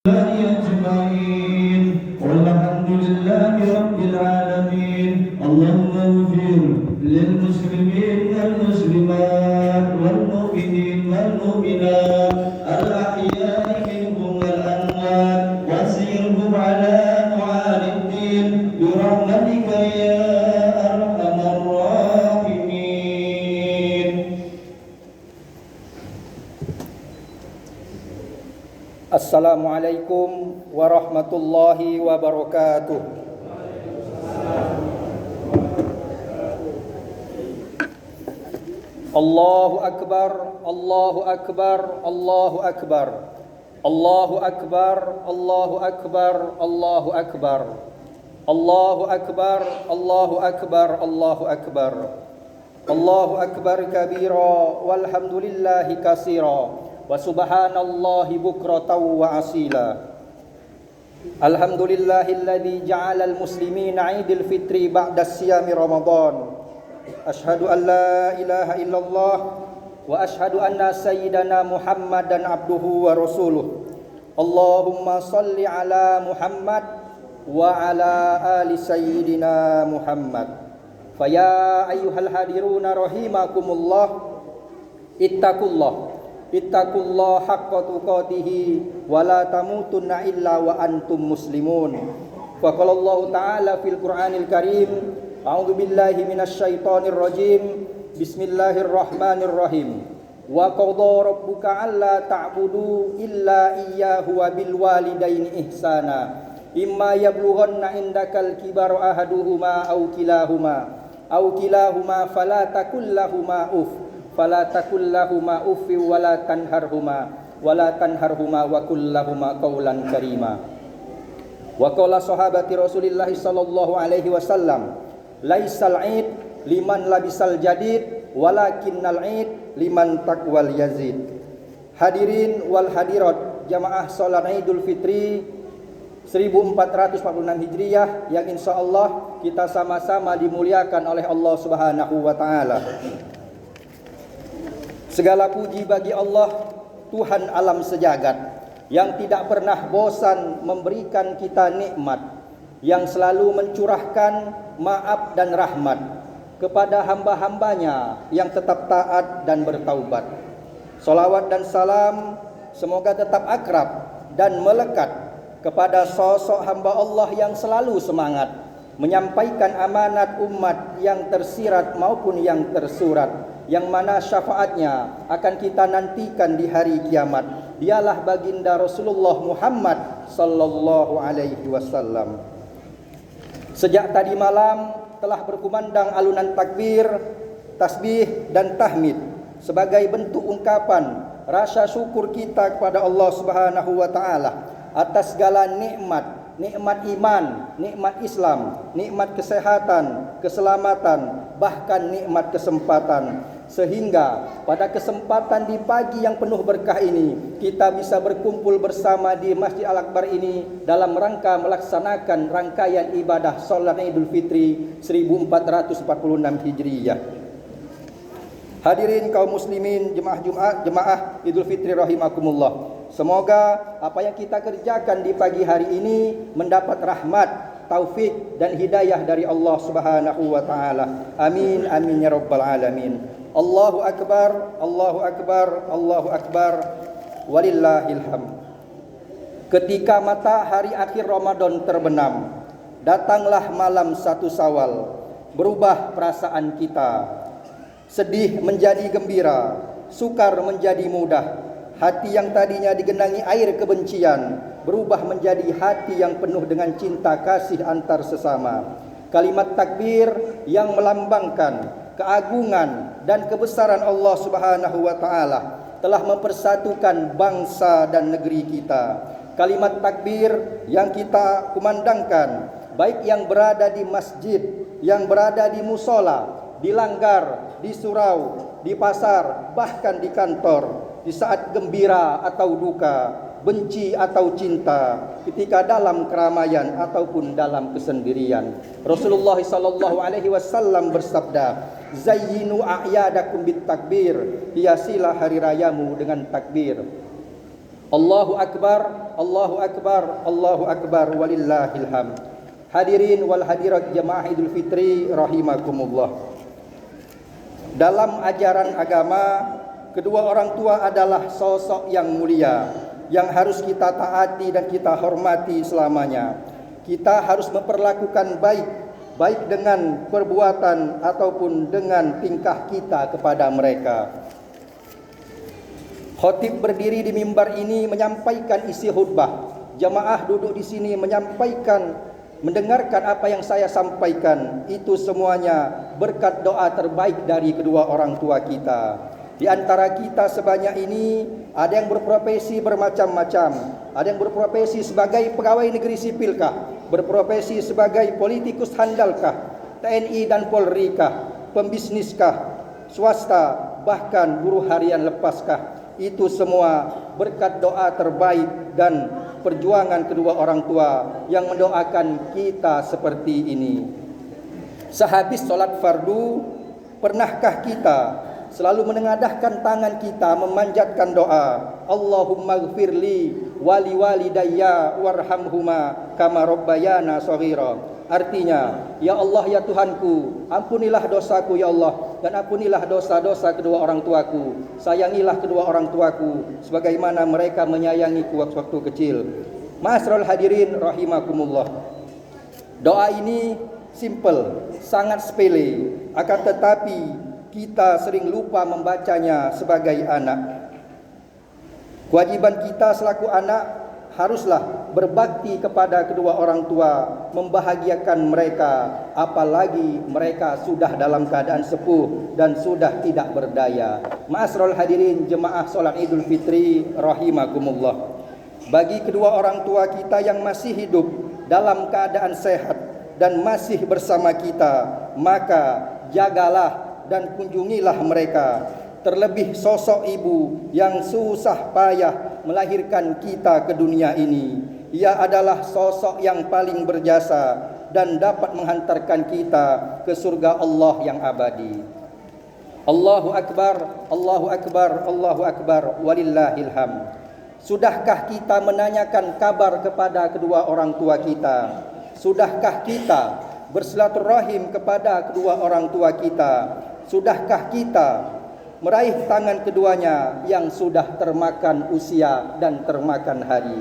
أجمعين والحمد لله رب العالمين. اللهم اغفر للمسلمين والمسلمات والمؤمنين والمؤمنات الأحياء منهم والأموات وسيرهم على أنوار الدين برحمتك يا أرحم الراحمين. Assalamualaikum warahmatullahi wabarakatuh. Allahu akbar, Allahu akbar, Allahu akbar. Allahu akbar, Allahu akbar, Allahu akbar. Allahu akbar, Allahu akbar, Allahu akbar. Allahu akbar kabira walhamdulillahi katsira. Wa subhanallahi bukratan wa asila. Alhamdulillahilladzi ja'alal muslimina 'idul fitri ba'da siyami Ramadan. Asyhadu an la ilaha illallah wa asyhadu anna sayyidana Muhammadan abduhu wa rasuluh. Allahumma salli ala Muhammad wa ala ali sayyidina Muhammad. Faya ayyuhal hadiruna rahimakumullah, Ittaqullah haqqa tuqatih wa la tamutunna illa wa antum muslimun. Wa qala Allah ta'ala fil Qur'anil Karim, a'udzu billahi minasyaitonir rajim. Bismillahirrahmanirrahim. Wa qadha rabbuka alla ta'budu illa iyyahu wa bil walidaini ihsana. Imma yablughanna indakal kibaru ahaduhuma aw kilahuma fala takul lahumā fala takul lahumā uffi wala tanharhuma wa qul lahumā qawlan karīmā. Wa qala sahabati Rasulillah sallallahu alaihi wasallam, laisal 'id liman labisal jadid walakinnal 'id liman taqwal yazid. Hadirin wal hadirat jamaah salat Idul Fitri 1446 Hijriah yang insyaallah kita sama-sama dimuliakan oleh Allah Subhanahu wa taala. Segala puji bagi Allah, Tuhan alam sejagat, yang tidak pernah bosan memberikan kita nikmat, yang selalu mencurahkan maaf dan rahmat kepada hamba-hambanya yang tetap taat dan bertaubat. Salawat dan salam semoga tetap akrab dan melekat kepada sosok hamba Allah yang selalu semangat menyampaikan amanat umat yang tersirat maupun yang tersurat, yang mana syafaatnya akan kita nantikan di hari kiamat. Dialah baginda Rasulullah Muhammad sallallahu alaihi wasallam. Sejak tadi malam telah berkumandang alunan takbir, tasbih dan tahmid sebagai bentuk ungkapan rasa syukur kita kepada Allah Subhanahu wa taala atas segala nikmat iman, nikmat Islam, nikmat kesehatan, keselamatan, bahkan nikmat kesempatan. Sehingga pada kesempatan di pagi yang penuh berkah ini, kita bisa berkumpul bersama di Masjid Al-Akbar ini dalam rangka melaksanakan rangkaian ibadah Salat Idul Fitri 1446 Hijriyah. Hadirin kaum muslimin, jemaah Idul Fitri rahimakumullah. Semoga apa yang kita kerjakan di pagi hari ini mendapat rahmat, taufik dan hidayah dari Allah Subhanahu wa taala. Amin amin ya rabbal alamin. Allahu akbar, Allahu akbar, Allahu akbar. Walillahil hamd. Ketika matahari akhir Ramadan terbenam, datanglah malam 1 Syawal. Berubah perasaan kita. Sedih menjadi gembira, sukar menjadi mudah. Hati yang tadinya digenangi air kebencian berubah menjadi hati yang penuh dengan cinta kasih antar sesama. Kalimat takbir yang melambangkan keagungan dan kebesaran Allah Subhanahu wa taala telah mempersatukan bangsa dan negeri kita. Kalimat takbir yang kita kumandangkan, baik yang berada di masjid, yang berada di musola, di langgar, di surau, di pasar, bahkan di kantor, di saat gembira atau duka, benci atau cinta, ketika dalam keramaian ataupun dalam kesendirian. Rasulullah sallallahu alaihi wasallam bersabda, "Zayyinu a'yadakum bit takbir." Hiasilah hari rayamu dengan takbir. Allahu akbar, Allahu akbar, Allahu akbar, walillahil hamd. Hadirin wal hadirat jemaah Idul Fitri rahimakumullah. Dalam ajaran agama, kedua orang tua adalah sosok yang mulia yang harus kita taati dan kita hormati selamanya. Kita harus memperlakukan baik dengan perbuatan ataupun dengan tingkah kita kepada mereka. Khatib berdiri di mimbar ini menyampaikan isi khutbah. Jamaah duduk di sini mendengarkan apa yang saya sampaikan. Itu semuanya berkat doa terbaik dari kedua orang tua kita. Di antara kita sebanyak ini, ada yang berprofesi bermacam-macam. Ada yang berprofesi sebagai pegawai negeri sipilkah, berprofesi sebagai politikus handalkah, TNI dan Polri kah, pembisniskah, swasta, bahkan buruh harian lepaskah. Itu semua berkat doa terbaik dan perjuangan kedua orang tua yang mendoakan kita seperti ini. Sehabis solat fardu, pernahkah kita selalu menengadahkan tangan kita memanjatkan doa, Allahumma gfirli wali walidayya warhamhuma kama rabbayana shaghira. Artinya, ya Allah ya Tuhanku, ampunilah dosaku ya Allah, dan ampunilah dosa-dosa kedua orang tuaku. Sayangilah kedua orang tuaku sebagaimana mereka menyayangiku waktu kecil. Ma'asyiral hadirin rahimakumullah. Doa ini simple, sangat sepele, akan tetapi kita sering lupa membacanya sebagai anak. Kewajiban kita selaku anak haruslah berbakti kepada kedua orang tua, membahagiakan mereka, apalagi mereka sudah dalam keadaan sepuh dan sudah tidak berdaya. Ma'asyiral hadirin jemaah salat Idul Fitri rahimakumullah. Bagi kedua orang tua kita yang masih hidup dalam keadaan sehat dan masih bersama kita, maka jagalah dan kunjungilah mereka. Terlebih sosok ibu yang susah payah melahirkan kita ke dunia ini. Ia adalah sosok yang paling berjasa dan dapat menghantarkan kita ke surga Allah yang abadi. Allahu akbar, Allahu akbar, Allahu akbar, walillahil hamd. Sudahkah kita menanyakan kabar kepada kedua orang tua kita? Sudahkah kita bersilaturahim kepada kedua orang tua kita? Sudahkah kita meraih tangan keduanya yang sudah termakan usia dan termakan hari?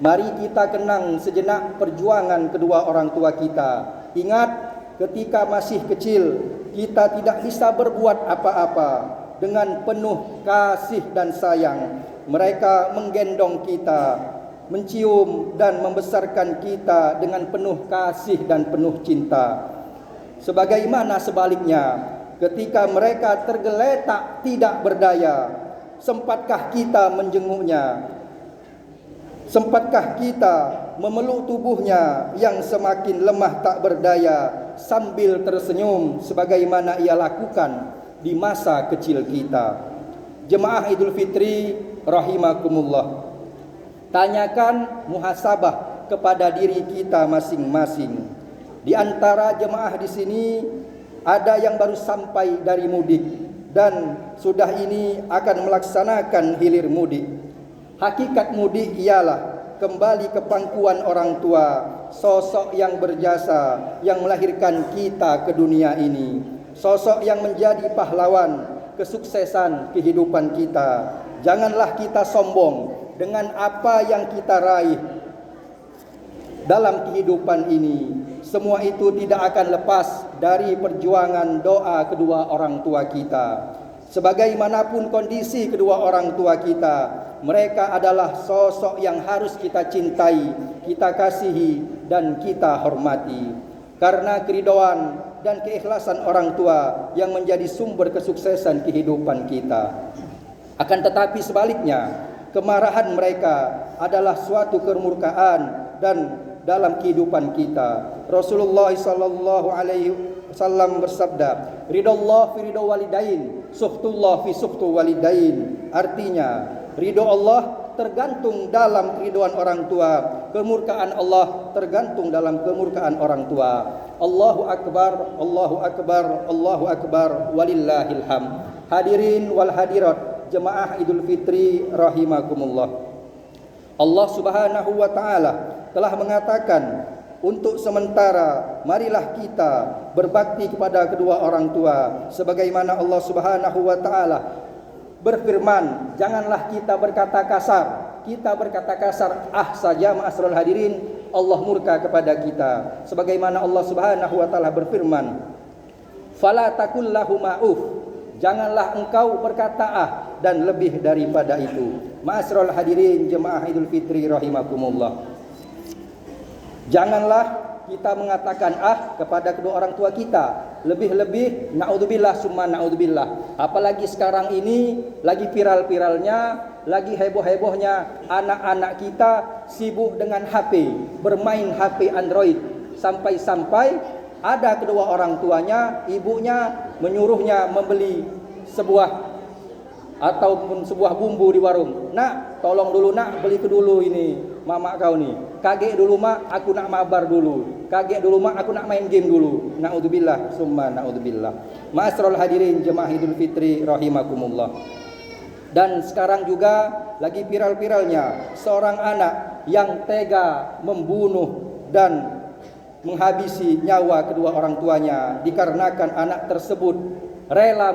Mari kita kenang sejenak perjuangan kedua orang tua kita. Ingat, ketika masih kecil, kita tidak bisa berbuat apa-apa. Dengan penuh kasih dan sayang, mereka menggendong kita, mencium dan membesarkan kita dengan penuh kasih dan penuh cinta. Sebagaimana sebaliknya, ketika mereka tergeletak tidak berdaya, sempatkah kita menjenguknya? Sempatkah kita memeluk tubuhnya yang semakin lemah tak berdaya sambil tersenyum sebagaimana ia lakukan di masa kecil kita? Jemaah Idul Fitri rahimakumullah. Tanyakan muhasabah kepada diri kita masing-masing. Di antara jemaah di sini ada yang baru sampai dari mudik dan sudah ini akan melaksanakan hilir mudik. Hakikat mudik ialah kembali ke pangkuan orang tua, sosok yang berjasa yang melahirkan kita ke dunia ini, sosok yang menjadi pahlawan kesuksesan kehidupan kita. Janganlah kita sombong dengan apa yang kita raih dalam kehidupan ini. Semua itu tidak akan lepas dari perjuangan doa kedua orang tua kita. Sebagaimanapun kondisi kedua orang tua kita, mereka adalah sosok yang harus kita cintai, kita kasihi, dan kita hormati. Karena keridhaan dan keikhlasan orang tua yang menjadi sumber kesuksesan kehidupan kita. Akan tetapi sebaliknya, kemarahan mereka adalah suatu kemurkaan dan dalam kehidupan kita. Rasulullah sallallahu alaihi wasallam bersabda, ridallah fi ridho walidain, sukhtullah fi sukhtu walidain. Artinya, ridho Allah tergantung dalam keridhaan orang tua, kemurkaan Allah tergantung dalam kemurkaan orang tua. Allahu akbar, Allahu akbar, Allahu akbar, walillahil hamd. Hadirin wal hadirat jemaah Idul Fitri rahimakumullah. Allah Subhanahu wa taala telah mengatakan, untuk sementara marilah kita berbakti kepada kedua orang tua, sebagaimana Allah Subhanahu wa taala berfirman, janganlah kita berkata kasar. Kita berkata kasar saja ma'asyiral hadirin, Allah murka kepada kita. Sebagaimana Allah Subhanahu wa taala berfirman, fala takul lahum ma'uf, janganlah engkau berkata dan lebih daripada itu. Ma'asyiral hadirin jemaah Idul Fitri rahimakumullah. Janganlah kita mengatakan kepada kedua orang tua kita. Lebih-lebih naudzubillah summa naudzubillah. Apalagi sekarang ini lagi viral-viralnya, lagi heboh-hebohnya anak-anak kita sibuk dengan HP, bermain HP Android. Sampai-sampai ada kedua orang tuanya, ibunya menyuruhnya membeli sebuah bumbu di warung. Nak, tolong dulu nak, beli ke dulu ini mama kau nih. Kaget dulu mak, aku nak mabar dulu. Kaget dulu mak, aku nak main game dulu. Naudzubillah summa naudzubillah. Ma'asyiral hadirin jemaah Idul Fitri rahimakumullah. Dan sekarang juga lagi viral-viralnya seorang anak yang tega membunuh dan menghabisi nyawa kedua orang tuanya dikarenakan anak tersebut rela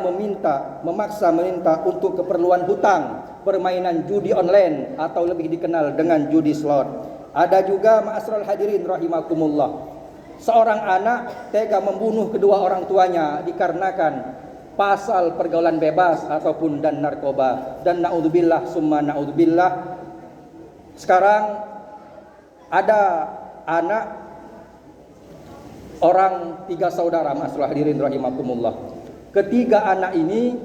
memaksa meminta untuk keperluan hutang, permainan judi online atau lebih dikenal dengan judi slot. Ada juga ma'asyiral hadirin rahimakumullah, seorang anak tega membunuh kedua orang tuanya dikarenakan pasal pergaulan bebas ataupun dan narkoba. Dan naudzubillah summa naudzubillah, sekarang ada anak orang 3 saudara, ma'asyiral hadirin rahimakumullah. Ketiga anak ini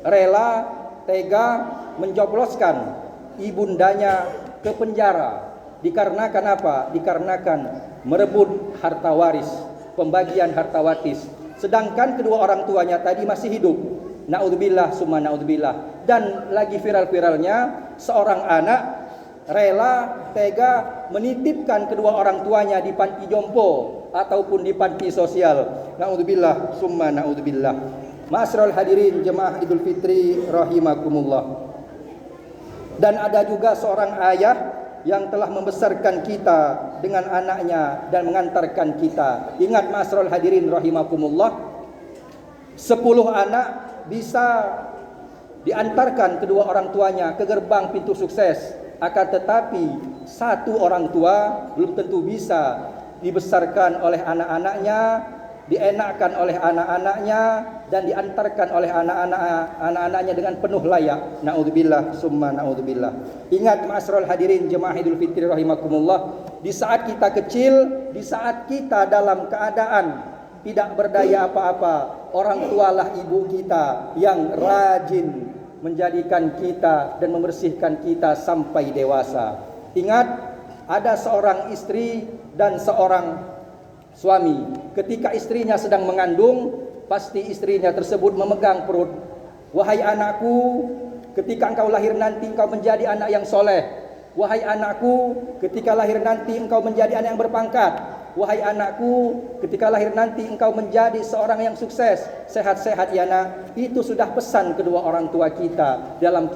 rela tega menjobloskan ibundanya ke penjara dikarenakan apa? Dikarenakan merebut harta waris, pembagian harta waris. Sedangkan kedua orang tuanya tadi masih hidup. Naudzubillah summa naudzubillah. Dan lagi viral-viralnya seorang anak rela tega menitipkan kedua orang tuanya di panti jompo ataupun di panti sosial. Naudzubillah summa naudzubillah. Ma'asyiral hadirin jemaah Idul Fitri rahimakumullah. Dan ada juga seorang ayah yang telah membesarkan kita dengan anaknya dan mengantarkan kita. Ingat ma'asyiral hadirin rahimakumullah, 10 anak bisa diantarkan kedua orang tuanya ke gerbang pintu sukses. Akan tetapi 1 orang tua belum tentu bisa dibesarkan oleh anak-anaknya, dienakkan oleh anak-anaknya, dan diantarkan oleh anak-anaknya dengan penuh layak. Naudzubillah summa naudzubillah. Ingat ma'asyiral hadirin jemaah Idul Fitri rahimakumullah, di saat kita kecil, di saat kita dalam keadaan tidak berdaya apa-apa, orang tualah ibu kita yang rajin menjadikan kita dan membersihkan kita sampai dewasa. Ingat, ada seorang istri dan seorang suami. Ketika istrinya sedang mengandung, pasti istrinya tersebut memegang perut. Wahai anakku, ketika engkau lahir nanti engkau menjadi anak yang soleh. Wahai anakku, ketika lahir nanti engkau menjadi anak yang berpangkat. Wahai anakku, ketika lahir nanti engkau menjadi seorang yang sukses. Sehat-sehat ya nak. Itu sudah pesan kedua orang tua kita dalam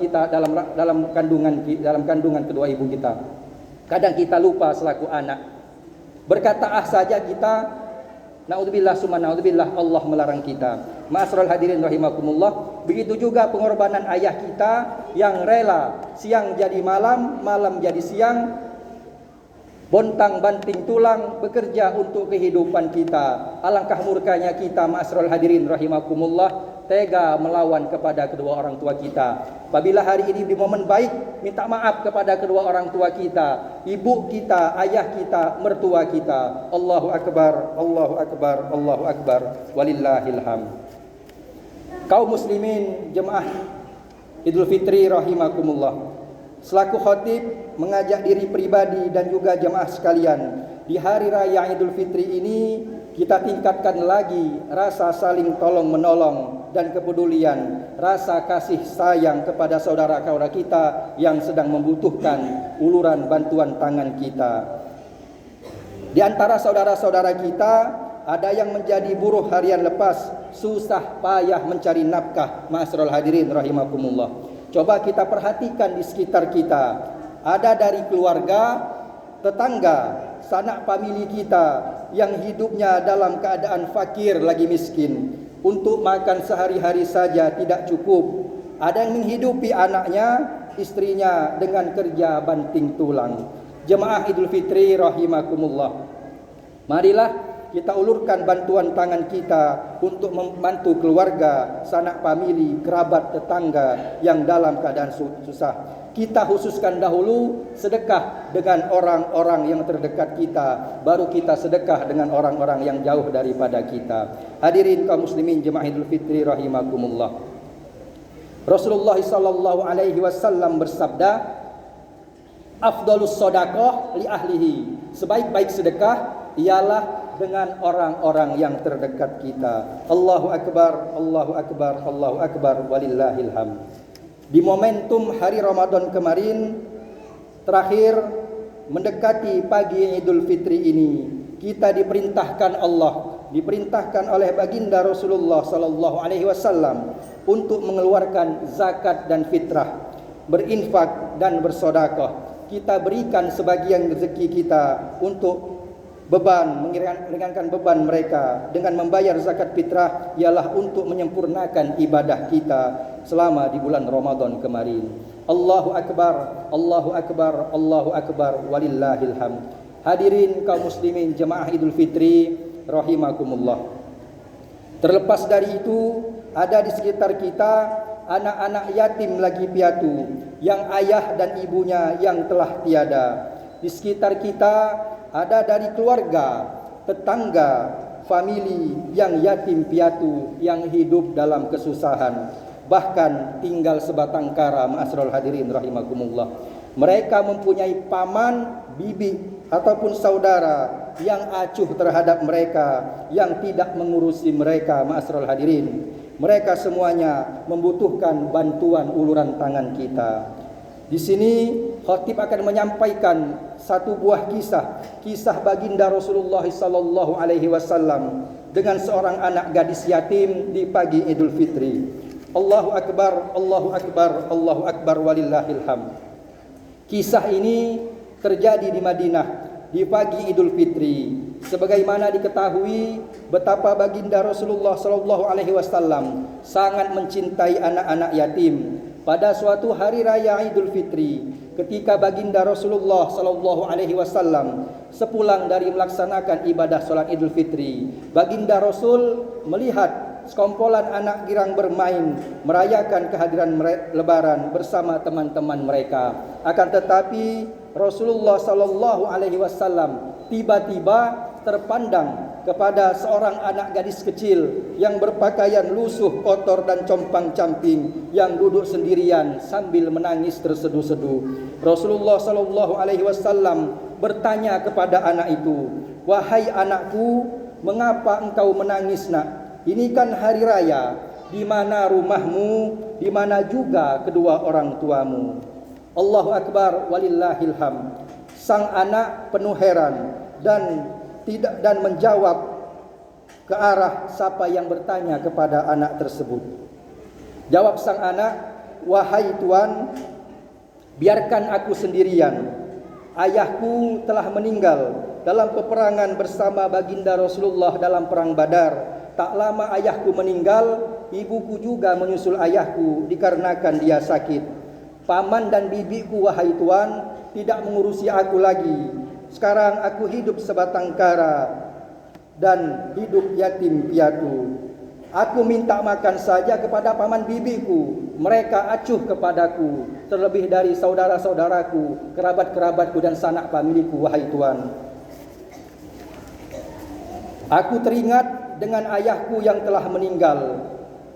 kandungan kedua ibu kita. Kadang kita lupa selaku anak. Berkata saja kita, naudzubillah summa naudzubillah, Allah melarang kita. Ma'asyiral hadirin rahimakumullah. Begitu juga pengorbanan ayah kita yang rela siang jadi malam, malam jadi siang, bontang banting tulang bekerja untuk kehidupan kita. Alangkah murkanya kita, ma'asyiral hadirin rahimakumullah, tega melawan kepada kedua orang tua kita. Apabila hari ini di momen baik, minta maaf kepada kedua orang tua kita, ibu kita, ayah kita, mertua kita. Allahu akbar, Allahu akbar, Allahu akbar, walillahil hamd. Kaum muslimin jemaah Idul Fitri rahimakumullah, selaku khatib mengajak diri pribadi dan juga jemaah sekalian, di hari raya Idul Fitri ini kita tingkatkan lagi rasa saling tolong menolong dan kepedulian, rasa kasih sayang kepada saudara-saudara kita yang sedang membutuhkan uluran bantuan tangan kita. Di antara saudara-saudara kita ada yang menjadi buruh harian lepas, susah payah mencari nafkah. Ma'asyiral hadirin rahimakumullah. Coba kita perhatikan di sekitar kita. ada dari keluarga, tetangga, sanak famili kita yang hidupnya dalam keadaan fakir lagi miskin. Untuk makan sehari-hari saja tidak cukup. Ada yang menghidupi anaknya, istrinya dengan kerja banting tulang. Jemaah Idul Fitri rahimakumullah. Marilah kita ulurkan bantuan tangan kita untuk membantu keluarga, sanak famili, kerabat, tetangga yang dalam keadaan susah. Kita khususkan dahulu sedekah dengan orang-orang yang terdekat kita, baru kita sedekah dengan orang-orang yang jauh daripada kita. Hadirin kaum muslimin jemaah Idul Fitri rahimakumullah. Rasulullah sallallahu alaihi wasallam bersabda, afdhalus shadaqah li ahlihi. Sebaik-baik sedekah ialah dengan orang-orang yang terdekat kita. Allahu akbar, Allahu akbar, Allahu akbar, walillahil hamd. Di momentum hari Ramadan kemarin, terakhir mendekati pagi Idul Fitri ini, kita diperintahkan oleh baginda Rasulullah sallallahu alaihi wasallam untuk mengeluarkan zakat dan fitrah, berinfak dan bersedekah. Kita berikan sebagian rezeki kita untuk meringankan beban mereka dengan membayar zakat fitrah, ialah untuk menyempurnakan ibadah kita selama di bulan Ramadan kemarin. Allahu akbar, Allahu akbar, Allahu akbar, walillahil hamd. Hadirin kaum muslimin jemaah Idul Fitri rahimakumullah. Terlepas dari itu, ada di sekitar kita anak-anak yatim lagi piatu yang ayah dan ibunya yang telah tiada. Di sekitar kita ada dari keluarga, tetangga, famili yang yatim piatu, yang hidup dalam kesusahan, bahkan tinggal sebatang kara. Ma'asyiral hadirin rahimakumullah. Mereka mempunyai paman, bibi ataupun saudara yang acuh terhadap mereka, yang tidak mengurusi mereka. Ma'asyiral hadirin, mereka semuanya membutuhkan bantuan uluran tangan kita. Di sini khatib akan menyampaikan satu buah kisah baginda Rasulullah sallallahu alaihi wasallam dengan seorang anak gadis yatim di pagi Idul Fitri. Allahu akbar, Allahu akbar, Allahu akbar, walillahil hamd. Kisah ini terjadi di Madinah di pagi Idul Fitri. Sebagaimana diketahui betapa baginda Rasulullah sallallahu alaihi wasallam sangat mencintai anak-anak yatim. Pada suatu hari raya Idul Fitri, ketika baginda Rasulullah sallallahu alaihi wasallam sepulang dari melaksanakan ibadah salat Idul Fitri, baginda Rasul melihat sekumpulan anak girang bermain merayakan kehadiran Lebaran bersama teman-teman mereka. Akan tetapi Rasulullah sallallahu alaihi wasallam tiba-tiba terpandang kepada seorang anak gadis kecil yang berpakaian lusuh, kotor dan compang-camping, yang duduk sendirian sambil menangis terseduh-seduh. Rasulullah sallallahu alaihi wasallam bertanya kepada anak itu, "Wahai anakku, mengapa engkau menangis, nak? Ini kan hari raya. Di mana rumahmu? Di mana juga kedua orang tuamu?" Allahu akbar, walillahil hamd. Sang anak penuh heran dan menjawab ke arah siapa yang bertanya kepada anak tersebut. Jawab sang anak, "Wahai Tuan, biarkan aku sendirian. Ayahku telah meninggal dalam peperangan bersama baginda Rasulullah dalam perang Badar. Tak lama ayahku meninggal, ibuku juga menyusul ayahku dikarenakan dia sakit. Paman dan bibiku, wahai Tuan, tidak mengurusi aku lagi. Sekarang aku hidup sebatang kara dan hidup yatim piatu. Aku minta makan saja kepada paman bibiku, mereka acuh kepadaku, terlebih dari saudara-saudaraku, kerabat-kerabatku dan sanak familiku, wahai Tuan. Aku teringat dengan ayahku yang telah meninggal.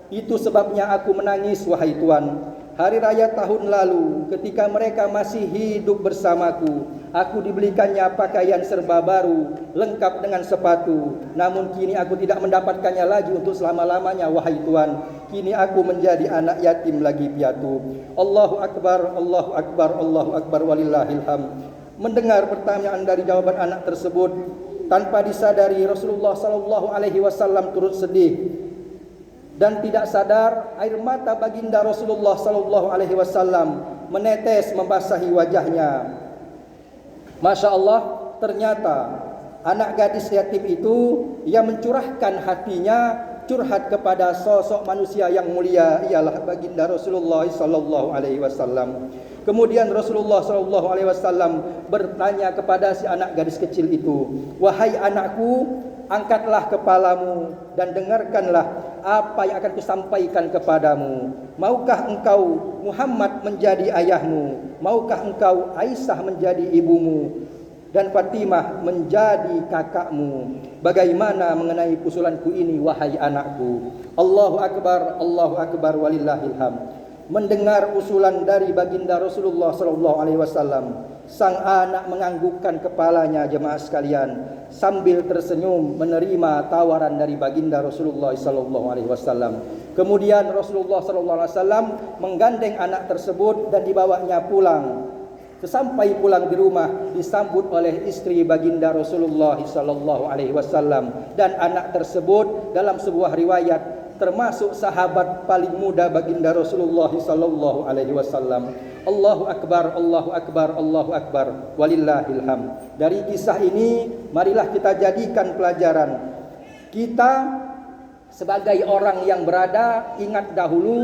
Itu sebabnya aku menangis, wahai Tuan. Hari raya tahun lalu, ketika mereka masih hidup bersamaku, aku dibelikannya pakaian serba baru, lengkap dengan sepatu. Namun kini aku tidak mendapatkannya lagi untuk selama-lamanya, wahai Tuan. Kini aku menjadi anak yatim lagi piatu." Allahu akbar, Allahu akbar, Allahu akbar, walillahil hamd. Mendengar pertanyaan dari jawaban anak tersebut, tanpa disadari Rasulullah sallallahu alaihi wasallam turut sedih dan tidak sadar air mata baginda Rasulullah sallallahu alaihi wasallam menetes membasahi wajahnya. Masya Allah, ternyata anak gadis yatim itu yang mencurahkan hatinya curhat kepada sosok manusia yang mulia, ialah baginda Rasulullah sallallahu alaihi wasallam. Kemudian Rasulullah sallallahu alaihi wasallam bertanya kepada si anak gadis kecil itu, "Wahai anakku, angkatlah kepalamu dan dengarkanlah apa yang akan kusampaikan kepadamu. Maukah engkau Muhammad menjadi ayahmu? Maukah engkau Aisyah menjadi ibumu? Dan Fatimah menjadi kakakmu? Bagaimana mengenai usulanku ini, wahai anakku?" Allahu Akbar, walillahil hamd. Mendengar usulan dari baginda Rasulullah sallallahu alaihi wasallam, sang anak menganggukkan kepalanya, jemaah sekalian, sambil tersenyum menerima tawaran dari baginda Rasulullah sallallahu alaihi wasallam. Kemudian Rasulullah sallallahu alaihi wasallam menggandeng anak tersebut dan dibawanya pulang. Sesampai pulang di rumah, disambut oleh istri baginda Rasulullah sallallahu alaihi wasallam, dan anak tersebut dalam sebuah riwayat termasuk sahabat paling muda baginda Rasulullah sallallahu alaihi wasallam. Allahu Akbar, Allahu Akbar, Allahu Akbar, walillahil hamd. Dari kisah ini marilah kita jadikan pelajaran. Kita sebagai orang yang berada, ingat dahulu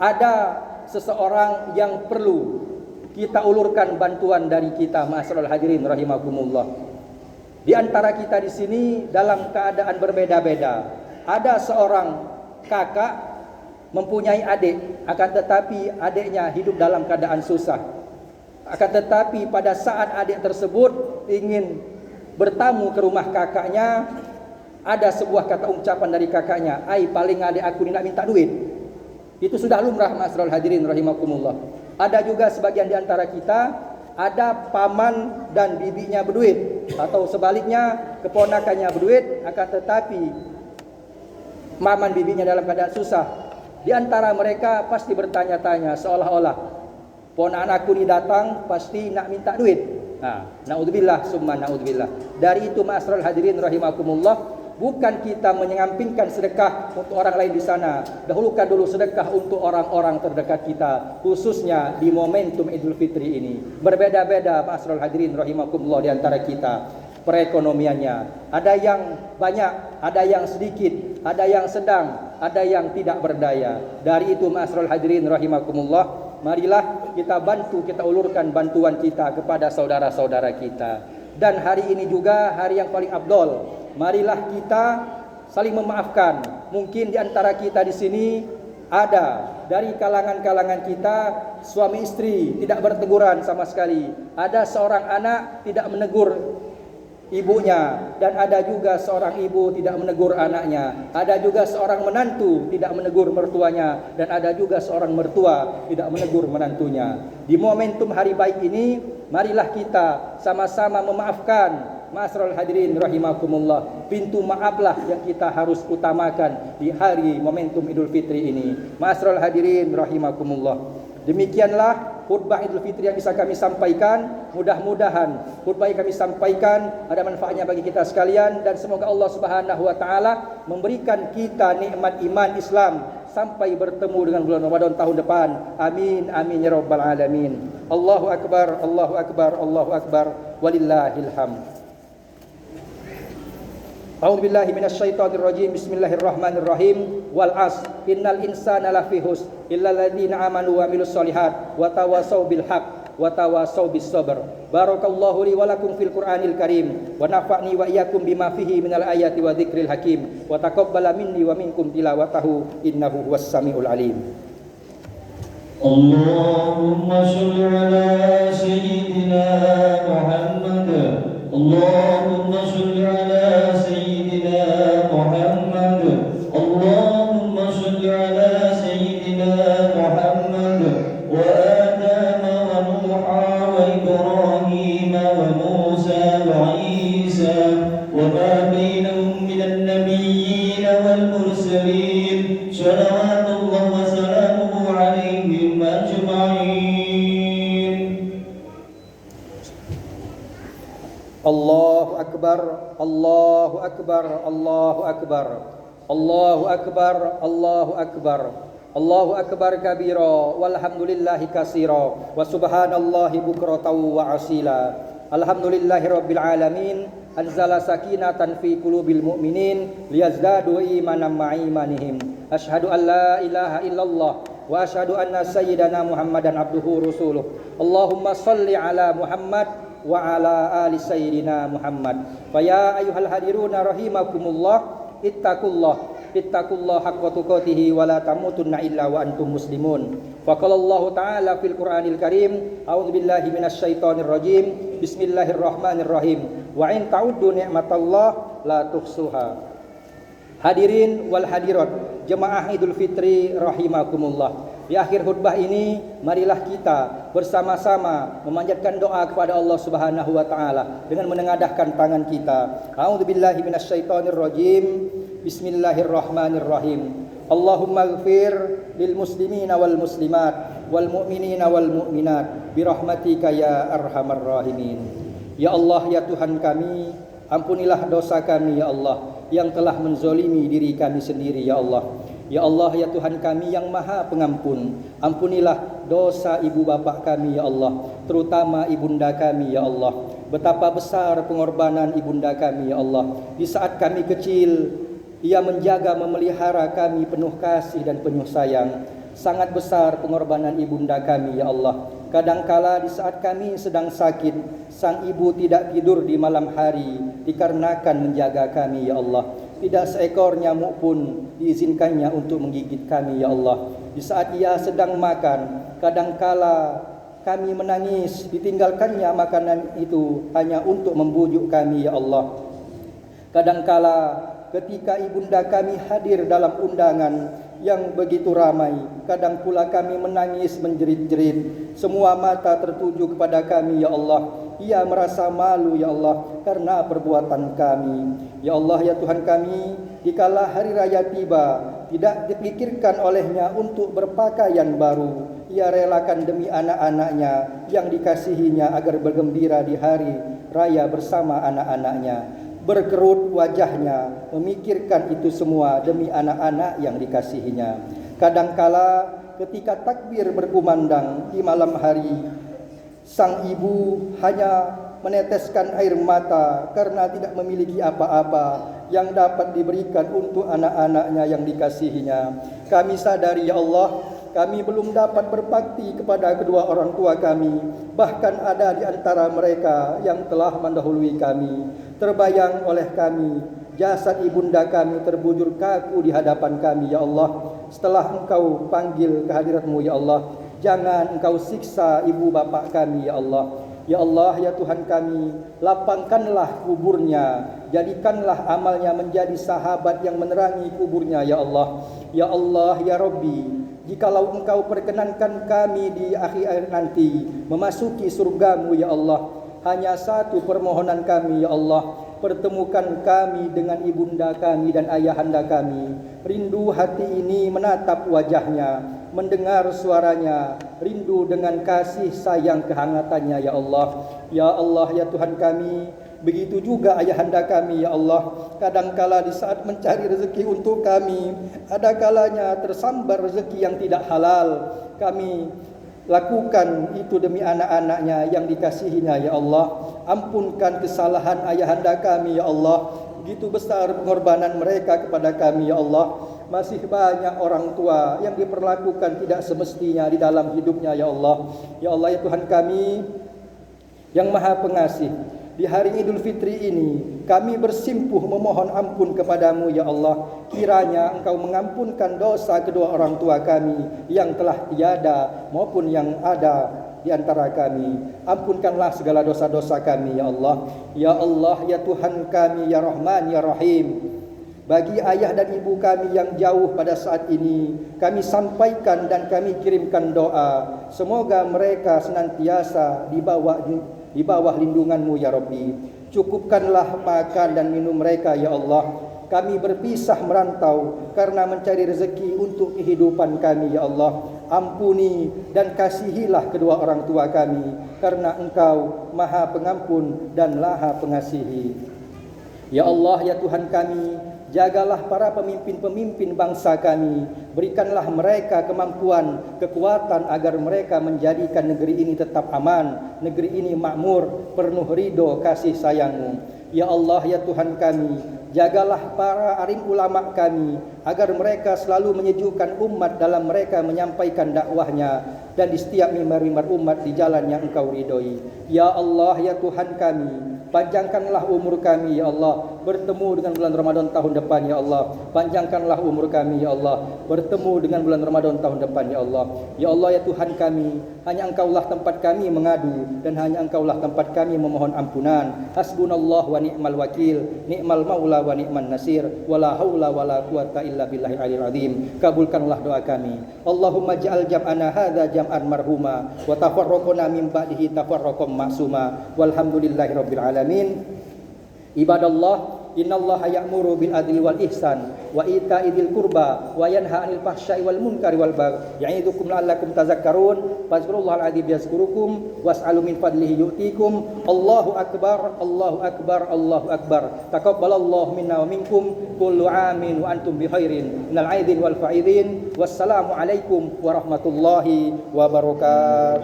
ada seseorang yang perlu kita ulurkan bantuan dari kita, ma'asyiral hadirin rahimakumullah. Di antara kita di sini dalam keadaan berbeda-beda. Ada seorang kakak mempunyai adik, akan tetapi adiknya hidup dalam keadaan susah. Akan tetapi pada saat adik tersebut ingin bertamu ke rumah kakaknya, ada sebuah kata ucapan dari kakaknya, "Ai, paling adik aku ni nak minta duit." Itu sudah lumrah, ma'asyiral hadirin rahimakumullah. Ada juga sebagian di antara kita, ada paman dan bibinya berduit, atau sebaliknya keponakannya berduit, akan tetapi maman bibinya dalam keadaan susah. Di antara mereka pasti bertanya-tanya, seolah-olah ponakan aku ni datang pasti nak minta duit. Naudzubillah summa naudzubillah. Dari itu, ma'asyiral hadirin rahimakumullah, bukan kita menyampingkan sedekah untuk orang lain di sana. Dahulukan dulu sedekah untuk orang-orang terdekat kita, khususnya di momentum Idul Fitri ini. Berbeda-beda, ma'asyiral hadirin rahimakumullah, di antara kita perekonomiannya. Ada yang banyak, ada yang sedikit, ada yang sedang, ada yang tidak berdaya. Dari itu, ma'asyiral hadirin rahimakumullah, marilah kita bantu, kita ulurkan bantuan kita kepada saudara-saudara kita. Dan hari ini juga hari yang paling afdol. Marilah kita saling memaafkan. Mungkin di antara kita di sini ada dari kalangan-kalangan kita suami istri tidak berteguran sama sekali. Ada seorang anak tidak menegur ibunya, dan ada juga seorang ibu tidak menegur anaknya. Ada juga seorang menantu tidak menegur mertuanya, dan ada juga seorang mertua tidak menegur menantunya. Di momentum hari baik ini, marilah kita sama-sama memaafkan. Ma'asyiral hadirin rahimakumullah, pintu maaflah yang kita harus utamakan di hari momentum Idul Fitri ini. Ma'asyiral hadirin rahimakumullah. Demikianlah khutbah Idul Fitri yang bisa kami sampaikan. Mudah-mudahan khutbah yang kami sampaikan ada manfaatnya bagi kita sekalian, dan semoga Allah Subhanahu wa taala memberikan kita nikmat iman Islam sampai bertemu dengan bulan Ramadan tahun depan. Amin amin ya rabbal alamin. Allahu akbar, Allahu akbar, Allahu akbar, walillahil hamd. A'udzu billahi minasyaitonir rajim. Bismillahirrahmanirrahim. Wal 'asr innal insana lafi khusr illa alladziina aamanu wa 'amilus shalihat wa tawassaw bil haqq wa tawassaw bis sabr. Barakallahu li wa lakum fil Qur'anil Karim wa nafa'ni wa iyyakum bima fihi minal ayati wa dzikril hakim wa taqabbala minni wa minkum tilawatahu innahu huwas samiul alim. Allahumma shalli ala sayyidina Muhammad. Allahumma shalli ala sayyidina Muhammad. Allahumma shalli ala sayyidina Muhammad wa Adam wa Nuh wa Ibrahim wa Musa wa Isa wa ma bainahum minan nabiyyin wal mursalin. Salawatullah wa salamuhu alaihim ajma'in. Allahu akbar, Allahu akbar, Allahu akbar. Allahu akbar, Allahu akbar. Allahu akbar kabira walhamdulillahi katsira wa subhanallahi bukratan wa asila. Alhamdulillahi rabbil alamin anzala sakinatan fi qulubil mu'minin liyazdadu imanan ma'imanihim. Asyhadu an la ilaha illallah wa asyhadu anna sayyidana Muhammadan abduhu rasuluh. Allahumma shalli ala Muhammad wa ala ali sayyidina Muhammad. Fa ya ayyuhal hadiruna rahimakumullah ittaqullah haqqa tuqatih wa la tamutunna illa wa antum muslimun. Fa qala Allah ta'ala fil Qur'anil Karim, a'udzubillahi minasyaitonir rajim. Bismillahirrahmanirrahim. Wa in ta'uddu ni'matallah la tuhsuha. Hadirin wal hadirat, jemaah Idul Fitri rahimakumullah. Di akhir khutbah ini, marilah kita bersama-sama memanjatkan doa kepada Allah Subhanahu wa taala dengan menengadahkan tangan kita. A'udzubillahi minasyaitonir rajim. Bismillahirrahmanirrahim. Allahumma ighfir lil muslimina wal muslimat wal mu'minina wal mu'minat bi rahmatika ya arhamar rahimin. Ya Allah, ya Tuhan kami, ampunilah dosa kami ya Allah yang telah menzolimi diri kami sendiri ya Allah. Ya Allah, ya Tuhan kami yang maha pengampun, ampunilah dosa ibu bapak kami ya Allah, terutama ibunda kami ya Allah. Betapa besar pengorbanan ibunda kami ya Allah. Di saat kami kecil, ia menjaga memelihara kami penuh kasih dan penuh sayang. Sangat besar pengorbanan ibunda kami ya Allah. Kadangkala di saat kami sedang sakit, sang ibu tidak tidur di malam hari dikarenakan menjaga kami ya Allah. Tidak seekor nyamuk pun diizinkannya untuk menggigit kami ya Allah. Di saat ia sedang makan, kadangkala kami menangis ditinggalkannya makanan itu hanya untuk membujuk kami ya Allah. Kadangkala ketika ibunda kami hadir dalam undangan yang begitu ramai, kadang pula kami menangis menjerit-jerit. Semua mata tertuju kepada kami ya Allah. Ia merasa malu ya Allah karena perbuatan kami. Ya Allah, ya Tuhan kami, dikala hari raya tiba, tidak dipikirkan olehnya untuk berpakaian baru. Ia relakan demi anak-anaknya yang dikasihinya agar bergembira di hari raya bersama anak-anaknya. Berkerut wajahnya memikirkan itu semua demi anak-anak yang dikasihinya. Kadangkala ketika takbir berkumandang di malam hari, sang ibu hanya meneteskan air mata karena tidak memiliki apa-apa yang dapat diberikan untuk anak-anaknya yang dikasihinya. Kami sadari ya Allah, kami belum dapat berbakti kepada kedua orang tua kami. Bahkan ada di antara mereka yang telah mendahului kami. Terbayang oleh kami, jasad ibunda kami terbujur kaku di hadapan kami ya Allah. Setelah Engkau panggil kehadirat-Mu ya Allah, jangan Engkau siksa ibu bapak kami ya Allah. Ya Allah, ya Tuhan kami, lapangkanlah kuburnya, jadikanlah amalnya menjadi sahabat yang menerangi kuburnya ya Allah. Ya Allah, ya Rabbi, jikalau Engkau perkenankan kami di akhir nanti memasuki surga-Mu ya Allah, hanya satu permohonan kami ya Allah, pertemukan kami dengan ibunda kami dan ayahanda kami. Rindu hati ini menatap wajahnya, mendengar suaranya, rindu dengan kasih sayang kehangatannya ya Allah. Ya Allah, ya Tuhan kami, begitu juga ayahanda kami ya Allah. Kadangkala di saat mencari rezeki untuk kami, ada kalanya tersambar rezeki yang tidak halal. Kami lakukan itu demi anak-anaknya yang dikasihinya ya Allah. Ampunkan kesalahan ayahanda kami ya Allah. Begitu besar pengorbanan mereka kepada kami ya Allah. Masih banyak orang tua yang diperlakukan tidak semestinya di dalam hidupnya ya Allah. Ya Allah, ya Tuhan kami yang Maha Pengasih, di hari Idul Fitri ini kami bersimpuh memohon ampun kepadamu ya Allah. Kiranya Engkau mengampunkan dosa kedua orang tua kami yang telah tiada maupun yang ada di antara kami. Ampunkanlah segala dosa-dosa kami ya Allah. Ya Allah, ya Tuhan kami, ya Rahman, ya Rahim. Bagi ayah dan ibu kami yang jauh pada saat ini, kami sampaikan dan kami kirimkan doa. Semoga mereka senantiasa di bawah lindungan-Mu ya Rabbi. Cukupkanlah makan dan minum mereka ya Allah. Kami berpisah merantau karena mencari rezeki untuk kehidupan kami ya Allah. Ampuni dan kasihilah kedua orang tua kami, karena Engkau Maha Pengampun dan Maha Pengasihi. Ya Allah, ya Tuhan kami, jagalah para pemimpin-pemimpin bangsa kami. Berikanlah mereka kemampuan, kekuatan agar mereka menjadikan negeri ini tetap aman, negeri ini makmur, penuh ridho kasih sayang-Mu. Ya Allah, ya Tuhan kami, jagalah para alim ulama kami agar mereka selalu menyejukkan umat dalam mereka menyampaikan dakwahnya dan di setiap mimbar-mimbar umat di jalan yang Engkau ridhoi. Ya Allah, ya Tuhan kami, panjangkanlah umur kami ya Allah, bertemu dengan bulan Ramadan tahun depan ya Allah. Panjangkanlah umur kami ya Allah, bertemu dengan bulan Ramadan tahun depan ya Allah. Ya Allah, ya Tuhan kami, hanya Engkaulah tempat kami mengadu dan hanya Engkaulah tempat kami memohon ampunan. Hasbunallah wa ni'mal wakil, ni'mal maula wa ni'man nasir, wala haula wala quwata illa billahil aliyil azim. Kabulkanlah doa kami. Allahumma ja'al jam'ana hadza jam'an marhuma wa tafarraquna min ba'dihi tafarraqan ma'suma. Walhamdulillahirabbil alamin. Ibadallah, innallaha ya'muru bil adli wal ihsan wa ita'i dzil qurba wa yanha 'anil fahsya'i wal munkari wal baghi ya'idukum la'allakum tadhakkarun. Fazkurullahal 'azim yazkurukum was'alu min fadlihi yu'tikum. Allahu akbar, Allahu akbar, Allahu akbar. Taqabbalallahu minna wa minkum kullu 'amin wa antum bi khairin minal 'aidin wal fa'idin. Wassalamu alaikum warahmatullahi wabarakatuh.